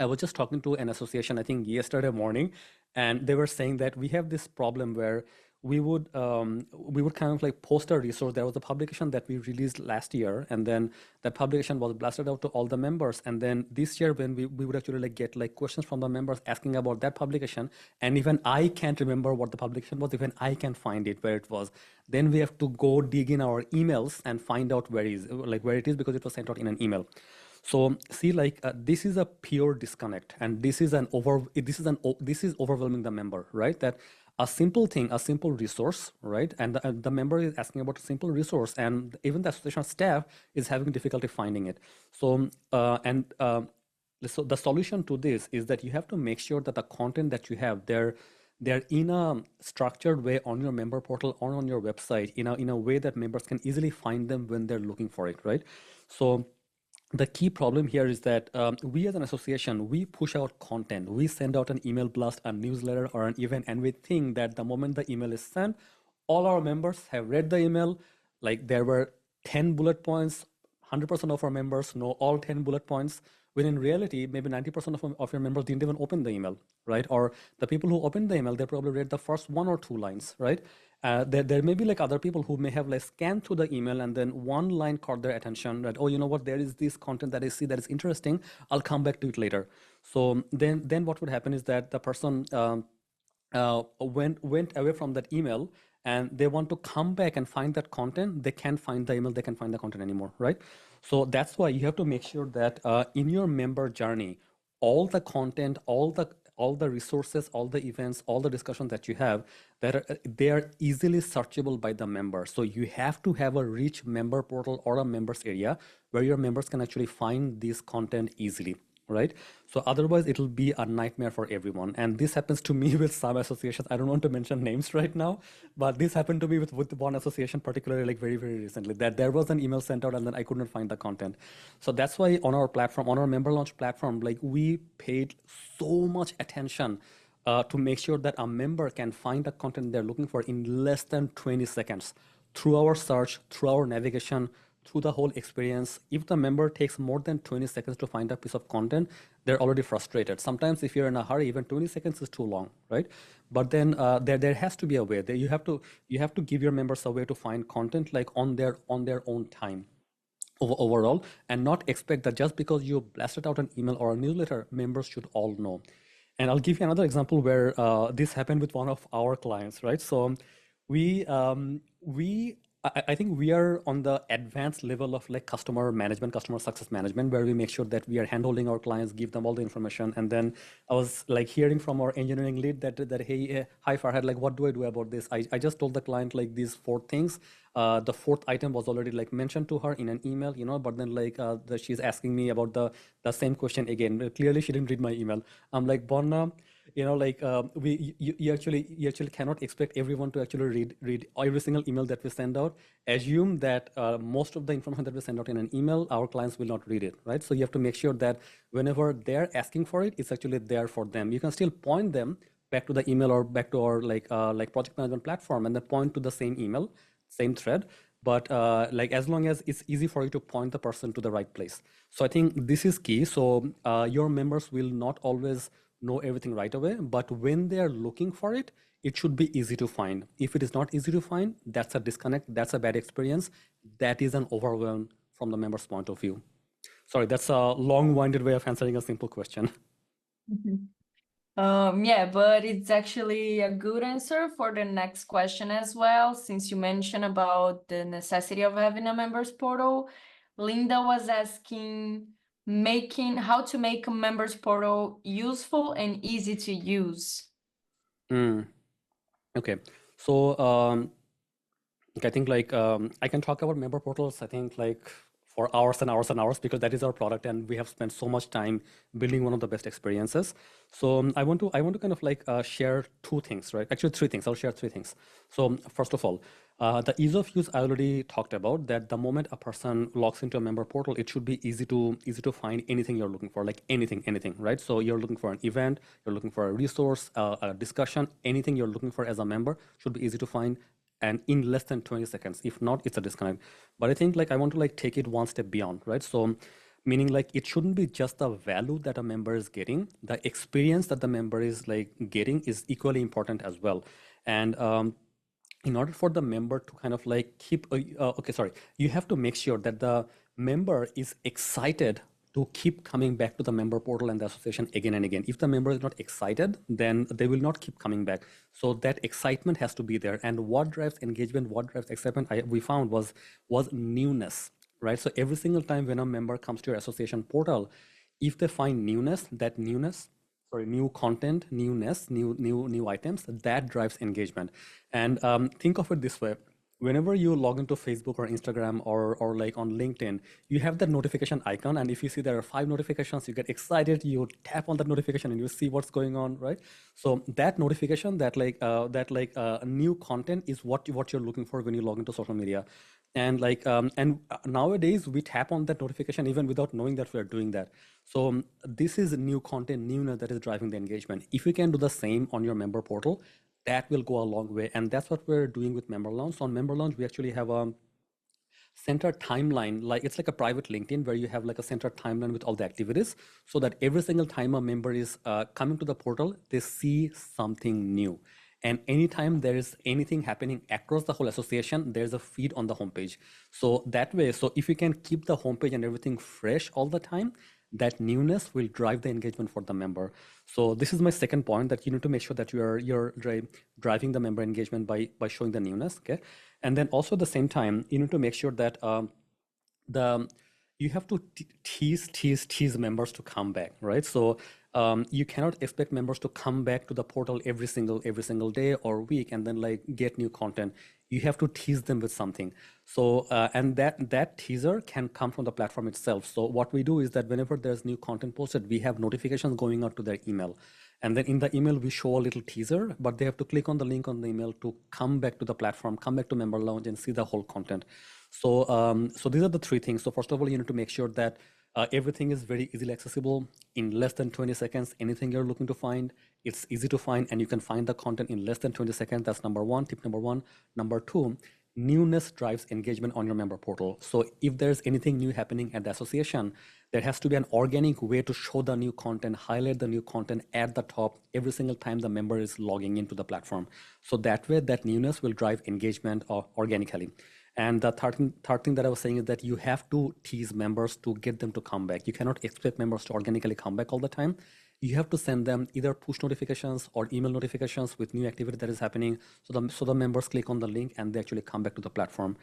I was just talking to an association, I think yesterday morning, and they were saying that we have this problem where we would kind of like post a resource. There was a publication that we released last year, and then that publication was blasted out to all the members. And then this year, when we would actually like get like questions from the members asking about that publication, and even I can't remember what the publication was, even I can find it where it was. Then we have to go dig in our emails and find out where it is because it was sent out in an email. So see, like this is a pure disconnect, and this is overwhelming the member, right? That a simple thing, a simple resource, right? And the member is asking about a simple resource, and even the association staff is having difficulty finding it. So the solution to this is that you have to make sure that the content that you have they're in a structured way on your member portal or on your website in a way that members can easily find them when they're looking for it, right? So the key problem here is that we as an association, we push out content. We send out an email blast, a newsletter, or an event, and we think that the moment the email is sent, all our members have read the email. Like there were 10 bullet points, 100% of our members know all 10 bullet points. When in reality, maybe 90% of your members didn't even open the email, right? Or the people who opened the email, they probably read the first one or two lines, right? There may be like other people who may have like scanned through the email and then one line caught their attention that, oh, you know what, there is this content that I see that is interesting. I'll come back to it later. So then what would happen is that the person went away from that email and they want to come back and find that content. They can't find the email, they can't find the content anymore, right? So that's why you have to make sure that in your member journey, all the content, all the resources, all the events, all the discussions that you have, they are easily searchable by the member. So you have to have a rich member portal or a members area where your members can actually find this content easily, right? So otherwise it'll be a nightmare for everyone. And this happens to me with some associations. I don't want to mention names right now, but this happened to me with one association, particularly like very, very recently, that there was an email sent out and then I could not find the content. So that's why on our platform, on our member launch platform, like we paid so much attention to make sure that a member can find the content they're looking for in less than 20 seconds through our search, through our navigation, through the whole experience. If the member takes more than 20 seconds to find a piece of content, they're already frustrated. Sometimes if you're in a hurry, even 20 seconds is too long, right? But then there has to be a way that you have to give your members a way to find content like on their own time overall, and not expect that just because you blasted out an email or a newsletter, members should all know. And I'll give you another example where this happened with one of our clients, right? So I think we are on the advanced level of like customer management, customer success management, where we make sure that we are handholding our clients, give them all the information. And then I was like hearing from our engineering lead that hey, hi Farhad, like what do I do about this? I just told the client like these four things. The fourth item was already like mentioned to her in an email, but then like she's asking me about the same question again. Clearly she didn't read my email. I'm like, Bonna, like you actually cannot expect everyone to actually read every single email that we send out. Assume that most of the information that we send out in an email, our clients will not read it, right? So you have to make sure that whenever they're asking for it, it's actually there for them. You can still point them back to the email or back to our like project management platform and then point to the same email, same thread. But like as long as it's easy for you to point the person to the right place. So I think this is key. So your members will not always know everything right away, but when they're looking for it, it should be easy to find. If it is not easy to find, that's a disconnect, that's a bad experience, that is an overwhelm from the member's point of view. Sorry, that's a long-winded way of answering a simple question. Yeah, but it's actually a good answer for the next question as well, since you mentioned about the necessity of having a members portal. Linda was asking how to make a members portal useful and easy to use. Okay, so I think like I can talk about member portals, I think like for hours and hours and hours because that is our product and we have spent so much time building one of the best experiences. So I want to kind of like share two things, right? Actually, three things. I'll share three things. So first of all, the ease of use I already talked about. That the moment a person logs into a member portal, it should be easy to find anything you're looking for, like anything, right? So you're looking for an event, you're looking for a resource, a discussion, anything you're looking for as a member should be easy to find and in less than 20 seconds. If not, it's a disconnect. But I think like I want to like take it one step beyond, right? So meaning like it shouldn't be just the value that a member is getting, the experience that the member is like getting is equally important as well. And in order for the member to kind of like keep okay, sorry, you have to make sure that the member is excited to keep coming back to the member portal and the association again and again. If the member is not excited, then they will not keep coming back. So that excitement has to be there. And what drives engagement, what drives excitement, we found was newness, right? So every single time when a member comes to your association portal, if they find newness, that newness, sorry, new content, newness, new items, that drives engagement. And think of it this way: whenever you log into Facebook or Instagram or like on LinkedIn, you have that notification icon, and if you see there are 5 notifications, you get excited, you tap on that notification and you see what's going on, right? So that notification, that new content is what you're looking for when you log into social media. And nowadays we tap on that notification even without knowing that we are doing that. So this is new content, newness that is driving the engagement. If you can do the same on your member portal, that will go a long way. And that's what we're doing with Member Launch. So on Member Launch, we actually have a center timeline, like it's like a private LinkedIn where you have like a center timeline with all the activities, so that every single time a member is coming to the portal, they see something new. And anytime there is anything happening across the whole association, there's a feed on the homepage. So that way, so if you can keep the homepage and everything fresh all the time, that newness will drive the engagement for the member. So this is my second point, that you need to make sure that you're driving the member engagement by showing the newness. Okay, and then also at the same time, you need to make sure that the you have to tease members to come back, right? So you cannot expect members to come back to the portal every single day or week and then like get new content. You have to tease them with something. So and that teaser can come from the platform itself. So what we do is that whenever there's new content posted, we have notifications going out to their email. And then in the email, we show a little teaser, but they have to click on the link on the email to come back to the platform, come back to Member Lounge and see the whole content. So, so these are the three things. So first of all, you need to make sure that everything is very easily accessible in less than 20 seconds. Anything you're looking to find, it's easy to find, and you can find the content in less than 20 seconds. That's number one, tip number one. Number two, newness drives engagement on your member portal. So if there's anything new happening at the association, there has to be an organic way to show the new content, highlight the new content at the top every single time the member is logging into the platform. So that way, that newness will drive engagement organically. And the third thing that I was saying is that you have to tease members to get them to come back. You cannot expect members to organically come back all the time. You have to send them either push notifications or email notifications with new activity that is happening. So the members click on the link and they actually come back to the platform.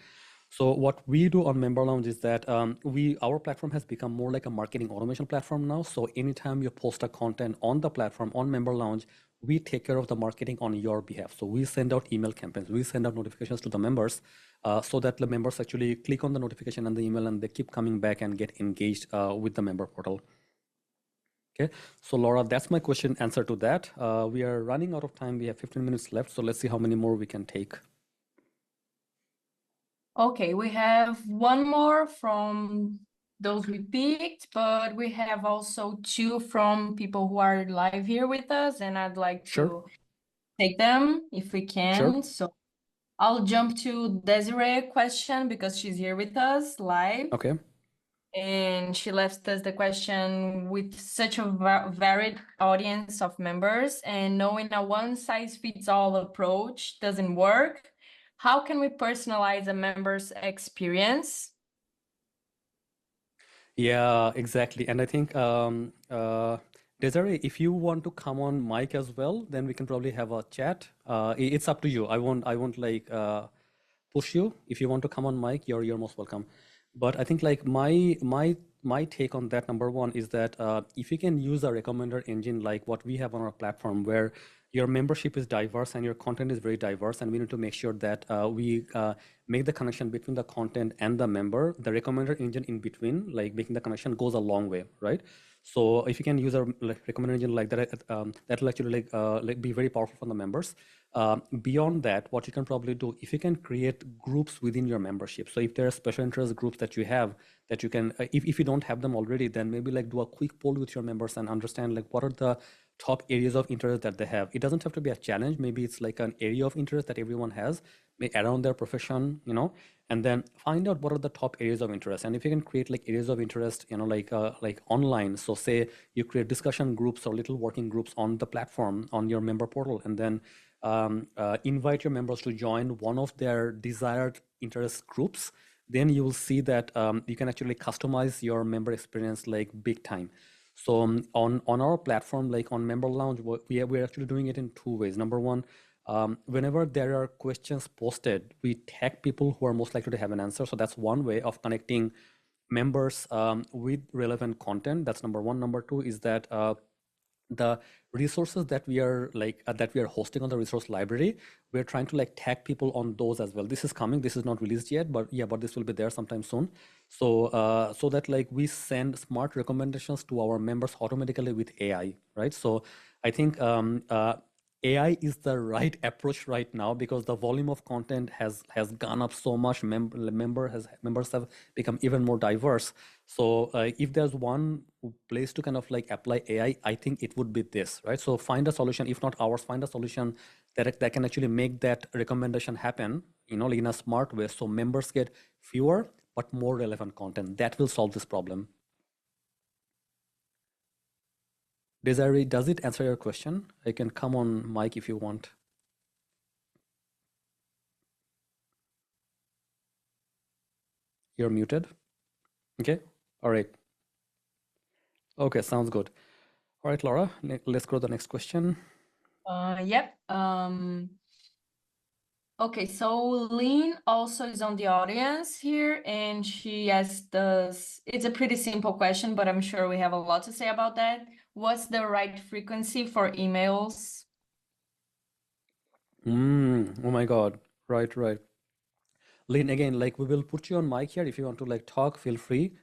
So what we do on Member Lounge is that our platform has become more like a marketing automation platform now. So anytime you post a content on the platform, on Member Lounge, we take care of the marketing on your behalf. So we send out email campaigns, we send out notifications to the members so that the members actually click on the notification and the email and they keep coming back and get engaged with the member portal. Okay, so Laura, that's my question answer to that. We are running out of time. We have 15 minutes left. So let's see how many more we can take. Okay, we have one more from those we picked, but we have also two from people who are live here with us, and I'd like to take them if we can. Sure. So I'll jump to Desiree question because she's here with us live. Okay. And she left us the question: with such a varied audience of members and knowing a one-size-fits-all approach doesn't work, how can we personalize a member's experience? Yeah, exactly. And I think, Desiree, if you want to come on mic as well, then we can probably have a chat. It's up to you. I won't like push you. If you want to come on mic, you're most welcome. But I think like my take on that, number one, is that if you can use a recommender engine like what we have on our platform, where your membership is diverse and your content is very diverse, and we need to make sure that we make the connection between the content and the member. The recommender engine in between, like making the connection, goes a long way, right? So if you can use a recommender engine like that, that will actually like be very powerful for the members. Beyond that, what you can probably do, if you can create groups within your membership. So if there are special interest groups that you have, that you can, if you don't have them already, then maybe like do a quick poll with your members and understand like what are the top areas of interest that they have. It doesn't have to be a challenge. Maybe it's like an area of interest that everyone has around their profession, and then find out what are the top areas of interest. And if you can create like areas of interest, like online. So say you create discussion groups or little working groups on the platform, on your member portal, and then invite your members to join one of their desired interest groups. Then you will see that you can actually customize your member experience like big time. So on our platform, like on Member Lounge, we're actually doing it in two ways. Number one, whenever there are questions posted, we tag people who are most likely to have an answer. So that's one way of connecting members with relevant content. That's number one. Number two is that the resources that we are hosting on the resource library, we're trying to like tag people on those as well. This is coming. This is not released yet, but yeah, but this will be there sometime soon. So so that like we send smart recommendations to our members automatically with AI, right? So I think AI is the right approach right now, because the volume of content has gone up so much. Members have become even more diverse. So if there's one place to kind of like apply AI, I think it would be this, right? So find a solution, if not ours, find a solution that can actually make that recommendation happen, like in a smart way, so members get fewer but more relevant content. That will solve this problem. Desiree, does it answer your question? I can come on mic if you want. You're muted. Okay. All right. Okay, sounds good. All right, Laura, let's go to the next question. Yep. Okay, so Lynn also is on the audience here, and she asked us, it's a pretty simple question, but I'm sure we have a lot to say about that. What's the right frequency for emails? Oh my God. Right, right. Lynn, again, like we will put you on mic here. If you want to like talk, feel free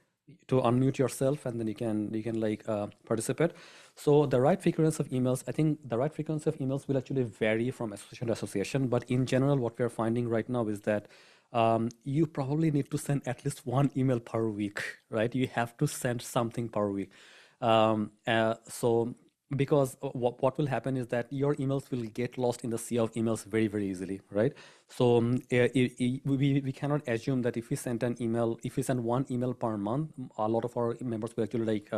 to unmute yourself, and then you can like participate. So the right frequency of emails, I think the right frequency of emails will actually vary from association to association. But in general, what we're finding right now is that you probably need to send at least one email per week, right? You have to send something per week. So because what will happen is that your emails will get lost in the sea of emails very, very easily, right? So we cannot assume that if we send an email, if we send one email per month, a lot of our members will actually like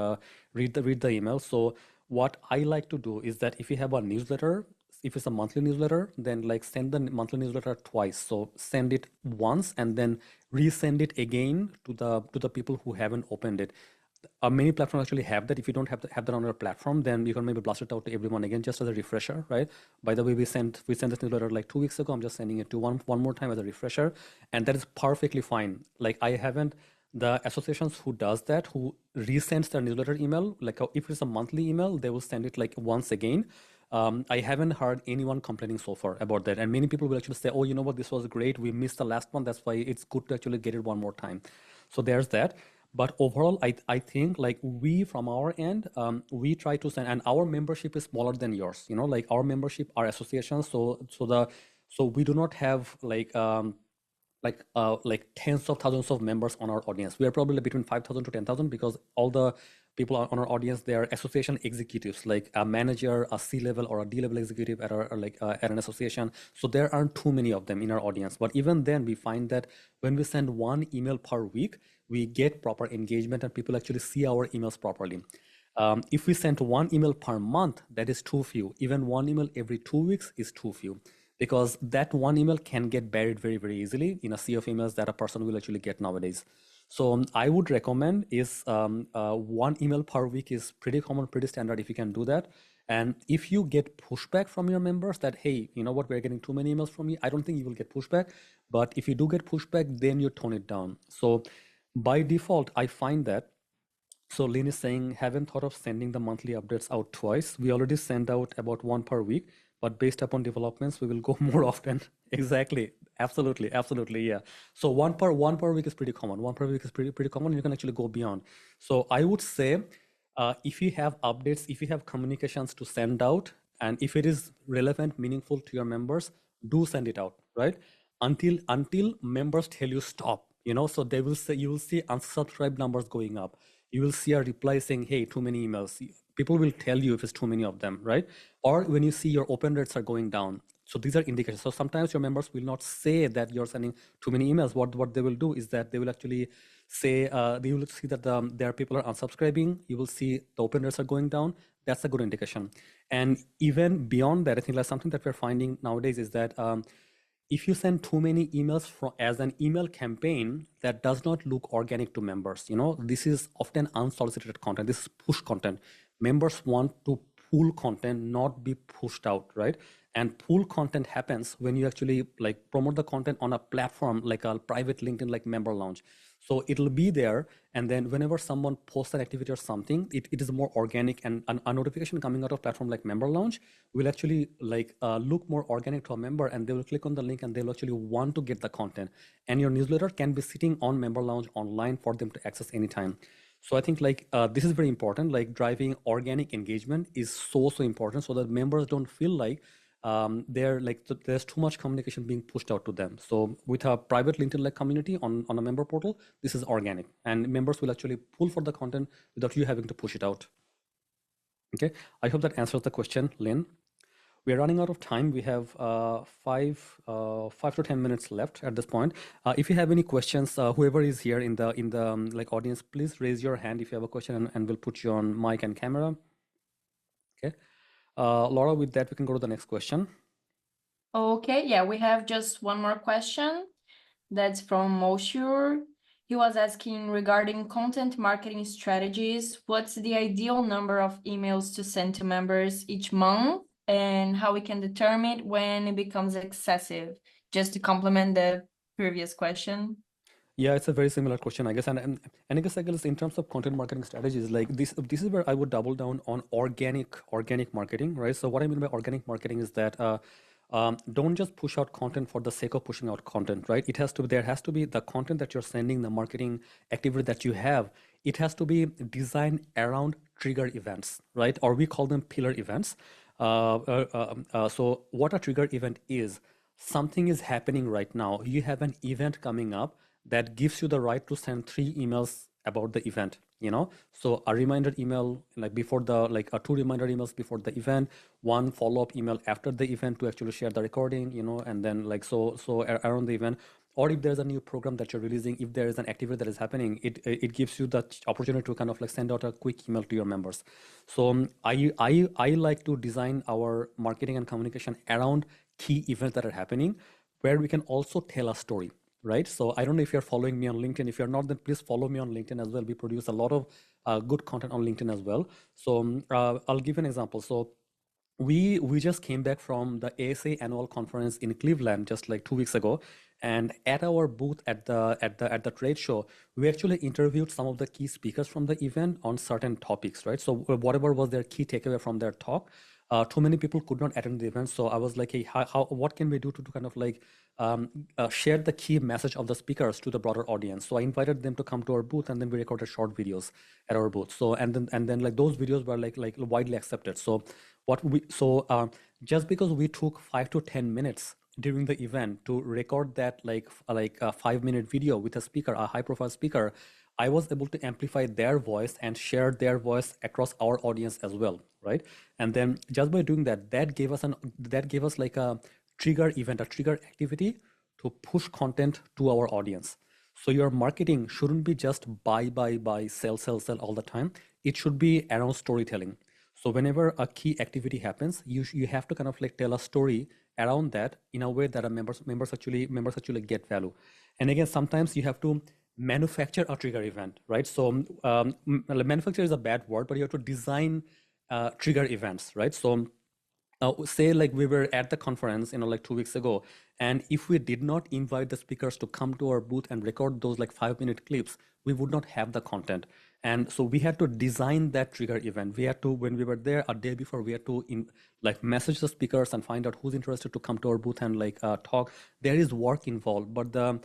read the email. So what I like to do is that if you have a newsletter, if it's a monthly newsletter, then like send the monthly newsletter twice. So send it once and then resend it again to the people who haven't opened it. Many platforms actually have that. If you don't have that on your platform, then you can maybe blast it out to everyone again, just as a refresher, right? By the way, we sent this newsletter like 2 weeks ago. I'm just sending it to one more time as a refresher, and that is perfectly fine. Like I haven't the associations who does that, who resends their newsletter email, like if it's a monthly email, they will send it like once again. I haven't heard anyone complaining so far about that, and many people will actually say, "Oh, you know what? This was great. We missed the last one. That's why it's good to actually get it one more time." So there's that. But overall, I think like we from our end, we try to send, and our membership is smaller than yours. Like our membership, our associations. So we do not have like tens of thousands of members on our audience. We are probably between 5,000 to 10,000, because all the people on our audience, they are association executives, like a manager, a C-level or a D-level executive at an association. So there aren't too many of them in our audience. But even then, we find that when we send one email per week, we get proper engagement and people actually see our emails properly. If we send one email per month, that is too few. Even one email every 2 weeks is too few, because that one email can get buried very, very easily in a sea of emails that a person will actually get nowadays. So I would recommend is one email per week is pretty common, pretty standard if you can do that. And if you get pushback from your members that, hey, you know what, we're getting too many emails from you, I don't think you will get pushback. But if you do get pushback, then you tone it down. So by default, I find that, so Lynn is saying, haven't thought of sending the monthly updates out twice. We already send out about one per week, but based upon developments, we will go more often. Exactly. Absolutely. Yeah. So one per week is pretty common. One per week is pretty common. You can actually go beyond. So I would say, if you have updates, if you have communications to send out, and if it is relevant, meaningful to your members, do send it out, right? Until members tell you stop, so they will say, you will see unsubscribe numbers going up. You will see a reply saying, hey, too many emails. People will tell you if it's too many of them, right? Or when you see your open rates are going down. So these are indications. So sometimes your members will not say that you're sending too many emails. What they will do is that they will actually say, they will see that their people are unsubscribing. You will see the open rates are going down. That's a good indication. And even beyond that, I think like something that we're finding nowadays is that if you send too many emails as an email campaign that does not look organic to members, this is often unsolicited content. This is push content. Members want to pull content, not be pushed out, right? And pull content happens when you actually like promote the content on a platform like a private LinkedIn, like Member Launch. So it'll be there, and then whenever someone posts an activity or something, it is more organic, and a notification coming out of platform like Member Launch will actually like look more organic to a member, and they will click on the link and they'll actually want to get the content. And your newsletter can be sitting on Member Launch online for them to access anytime. So I think like this is very important. Like driving organic engagement is so important, so that members don't feel like they're like there's too much communication being pushed out to them. So with a private LinkedIn like community on a member portal, this is organic, and members will actually pull for the content without you having to push it out. Okay, I hope that answers the question, Lynn. We are running out of time. We have 5 to 10 minutes left at this point. If you have any questions, whoever is here in the like audience, please raise your hand if you have a question, and we'll put you on mic and camera. Okay, Laura, with that, we can go to the next question. Okay, yeah, we have just one more question. That's from Moshur. He was asking regarding content marketing strategies, what's the ideal number of emails to send to members each month, and how we can determine when it becomes excessive? Just to complement the previous question. Yeah, it's a very similar question, I guess. And I guess in terms of content marketing strategies, like this is where I would double down on organic marketing, right? So what I mean by organic marketing is that don't just push out content for the sake of pushing out content, right? There has to be the content that you're sending, the marketing activity that you have, it has to be designed around trigger events, right? Or we call them pillar events. So what a trigger event is, something is happening right now. You have an event coming up that gives you the right to send 3 emails about the event, so a reminder email like before the like 2 reminder emails before the event, 1 follow-up email after the event to actually share the recording, and then like so around the event. Or if there's a new program that you're releasing, if there is an activity that is happening, it gives you the opportunity to kind of like send out a quick email to your members. So I like to design our marketing and communication around key events that are happening, where we can also tell a story, right? So I don't know if you're following me on LinkedIn. If you're not, then please follow me on LinkedIn as well. We produce a lot of good content on LinkedIn as well. So I'll give an example. So we just came back from the ASA annual conference in Cleveland just like 2 weeks ago, and at our booth at the trade show, we actually interviewed some of the key speakers from the event on certain topics, right? So whatever was their key takeaway from their talk, too many people could not attend the event. So I was like, hey, what can we do to kind of like share the key message of the speakers to the broader audience? So I invited them to come to our booth, and then we recorded short videos at our booth. So and then like those videos were like widely accepted. So just because we took 5 to 10 minutes during the event to record that like a 5-minute video with a speaker, a high profile speaker, I was able to amplify their voice and share their voice across our audience as well, right? And then just by doing that, that gave us like a trigger event, a trigger activity to push content to our audience. So your marketing shouldn't be just buy, sell all the time. It should be around storytelling. So whenever a key activity happens, you have to kind of like tell a story around that in a way that members actually get value. And again, sometimes you have to manufacture a trigger event, right? So manufacture is a bad word, but you have to design trigger events, right? So say like we were at the conference, like 2 weeks ago, and if we did not invite the speakers to come to our booth and record those like 5-minute clips, we would not have the content. And so we had to design that trigger event. We had to, when we were there a day before, we had to message the speakers and find out who's interested to come to our booth and talk. There is work involved, but the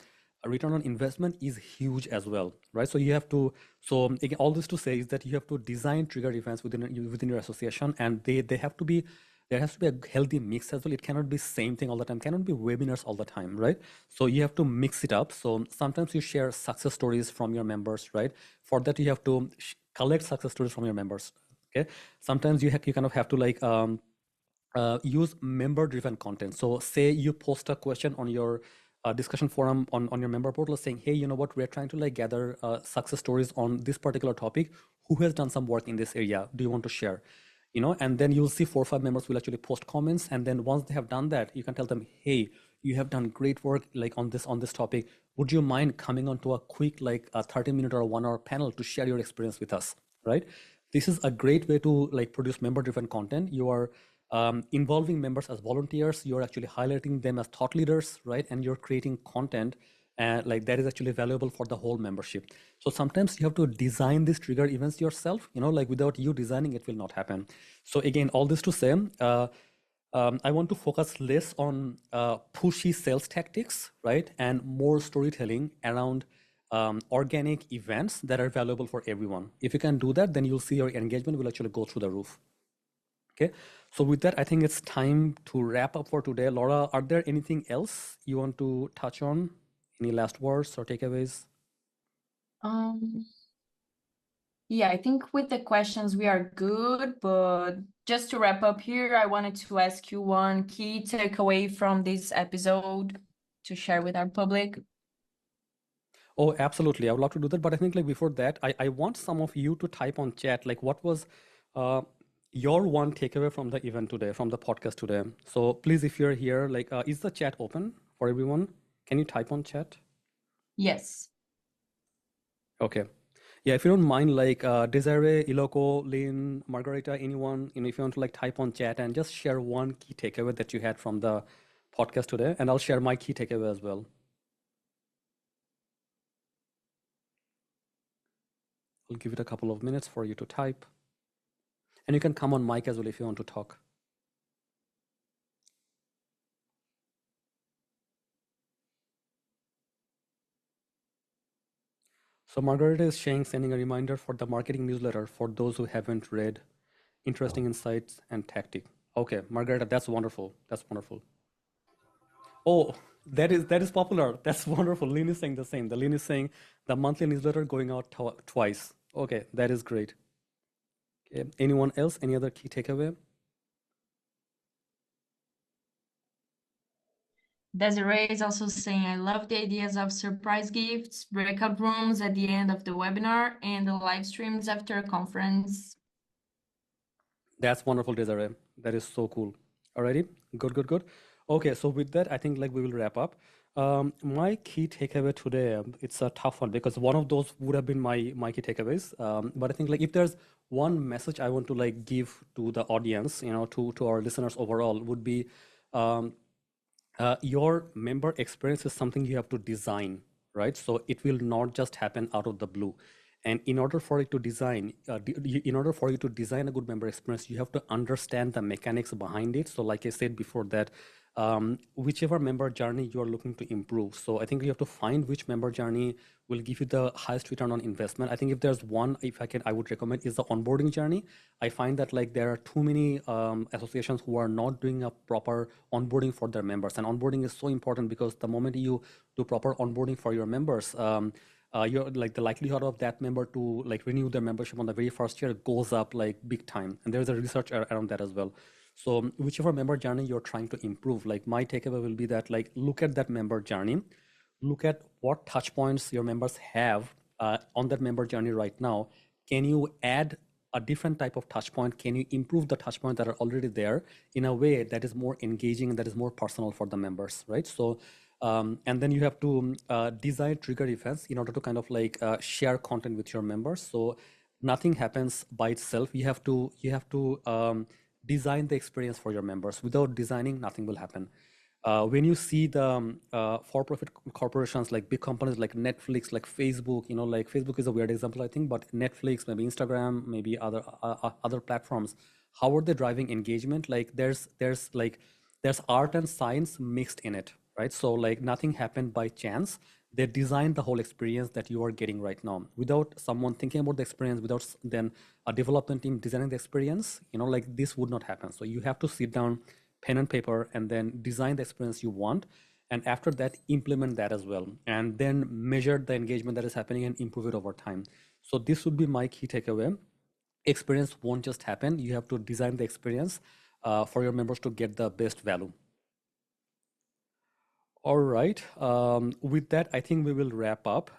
return on investment is huge as well, right? So you have to, so again, all this to say is that you have to design trigger events within your association, and they have to be, there has to be a healthy mix as well. It cannot be same thing all the time, cannot be webinars all the time, right? So you have to mix it up. So sometimes you share success stories from your members, right? For that, you have to collect success stories from your members, okay? Sometimes you kind of have to use member-driven content. So say you post a question on your discussion forum on your member portal saying, hey, you know what, we're trying to gather success stories on this particular topic. Who has done some work in this area? Do you want to share? And then you'll see 4 or 5 members will actually post comments. And then once they have done that, you can tell them, hey, you have done great work on this topic. Would you mind coming onto a quick a 30-minute or a 1-hour panel to share your experience with us, right? This is a great way to produce member-driven content. You are involving members as volunteers. You're actually highlighting them as thought leaders, right? And you're creating content that is actually valuable for the whole membership. So sometimes you have to design these trigger events yourself, without you designing, it will not happen. So again, all this to say, I want to focus less on pushy sales tactics, right? And more storytelling around organic events that are valuable for everyone. If you can do that, then you'll see your engagement will actually go through the roof. Okay, so with that, I think it's time to wrap up for today. Laura, are there anything else you want to touch on? Any last words or takeaways? Yeah, I think with the questions we are good, but just to wrap up here, I wanted to ask you one key takeaway from this episode to share with our public. Oh, absolutely. I would love to do that. But I think before that, I want some of you to type on chat, what was your one takeaway from the event today, from the podcast today? So please, if you're here, is the chat open for everyone? Can you type on chat? Yes. Okay. Yeah, if you don't mind, Desiree, Iloko, Lynn, Margarita, anyone, if you want to type on chat and just share one key takeaway that you had from the podcast today, and I'll share my key takeaway as well. I'll give it a couple of minutes for you to type. And you can come on mic as well if you want to talk. So Margarita is sending a reminder for the marketing newsletter for those who haven't read. Interesting insights and tactic. Okay, Margarita, that's wonderful. That's wonderful. Oh, that is popular. That's wonderful. Lynn is saying the same. Lynn is saying the monthly newsletter going out twice. Okay, that is great. Okay. Anyone else? Any other key takeaway? Desiree is also saying, I love the ideas of surprise gifts, breakout rooms at the end of the webinar, and the live streams after a conference. That's wonderful, Desiree. That is so cool. Alrighty, good. Okay, so with that, I think we will wrap up. My key takeaway today, it's a tough one because one of those would have been my key takeaways. But I think if there's one message I want to give to the audience, to our listeners overall, would be your member experience is something you have to design, right? So it will not just happen out of the blue. And in order for you to design a good member experience, you have to understand the mechanics behind it. So like I said before that, whichever member journey you are looking to improve. So I think you have to find which member journey will give you the highest return on investment. I think if there's one, I would recommend is the onboarding journey. I find that there are too many associations who are not doing a proper onboarding for their members. And onboarding is so important because the moment you do proper onboarding for your members, you're the likelihood of that member to renew their membership on the very first year goes up big time. And there's a research around that as well. So whichever member journey you're trying to improve, my takeaway will be that look at that member journey, look at what touch points your members have on that member journey right now. Can you add a different type of touch point? Can you improve the touch points that are already there in a way that is more engaging and that is more personal for the members, right? So and then you have to design trigger events in order to kind of share content with your members. So nothing happens by itself. You have to design the experience for your members. Without designing, nothing will happen. When you see the for-profit corporations like big companies like Netflix, like Facebook, like Facebook is a weird example, I think, but Netflix, maybe Instagram, maybe other platforms, how are they driving engagement? Like there's art and science mixed in it, right? So like nothing happened by chance. They designed the whole experience that you are getting right now. Without someone thinking about the experience, without then a development team designing the experience, like this would not happen. So you have to sit down, pen and paper, and then design the experience you want. And after that, implement that as well. And then measure the engagement that is happening and improve it over time. So this would be my key takeaway. Experience won't just happen. You have to design the experience for your members to get the best value. All right. With that, I think we will wrap up.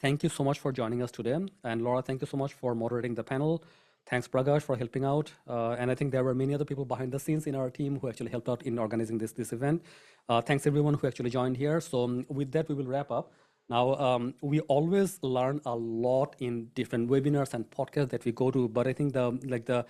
Thank you so much for joining us today. And Laura, thank you so much for moderating the panel. Thanks, Prakash, for helping out. And I think there were many other people behind the scenes in our team who actually helped out in organizing this event. Thanks, everyone who actually joined here. So with that, we will wrap up. Now, we always learn a lot in different webinars and podcasts that we go to, but I think the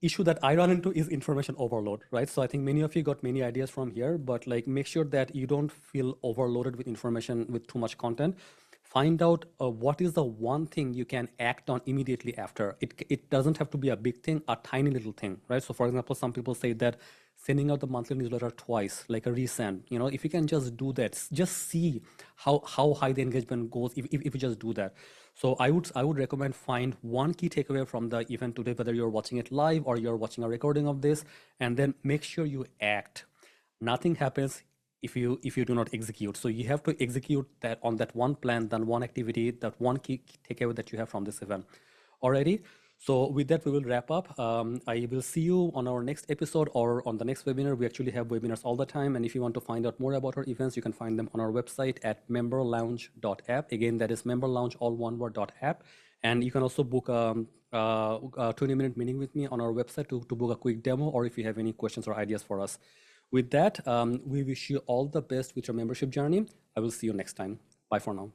issue that I run into is information overload, right? So I think many of you got many ideas from here, but like make sure that you don't feel overloaded with information with too much content. Find out what is the one thing you can act on immediately after. It doesn't have to be a big thing, a tiny little thing, right? So for example, some people say that sending out the monthly newsletter twice, like a resend, if you can just do that, just see how high the engagement goes if you just do that. So I would recommend find one key takeaway from the event today, whether you're watching it live or you're watching a recording of this, and then make sure you act. Nothing happens if you do not execute. So you have to execute that on that one plan, that one activity, that one key takeaway that you have from this event. Alrighty. So with that, we will wrap up. I will see you on our next episode or on the next webinar. We actually have webinars all the time. And if you want to find out more about our events, you can find them on our website at memberlounge.app. Again, that is memberlounge, all one word, .app. And you can also book a 20-minute meeting with me on our website to book a quick demo, or if you have any questions or ideas for us. With that, we wish you all the best with your membership journey. I will see you next time. Bye for now.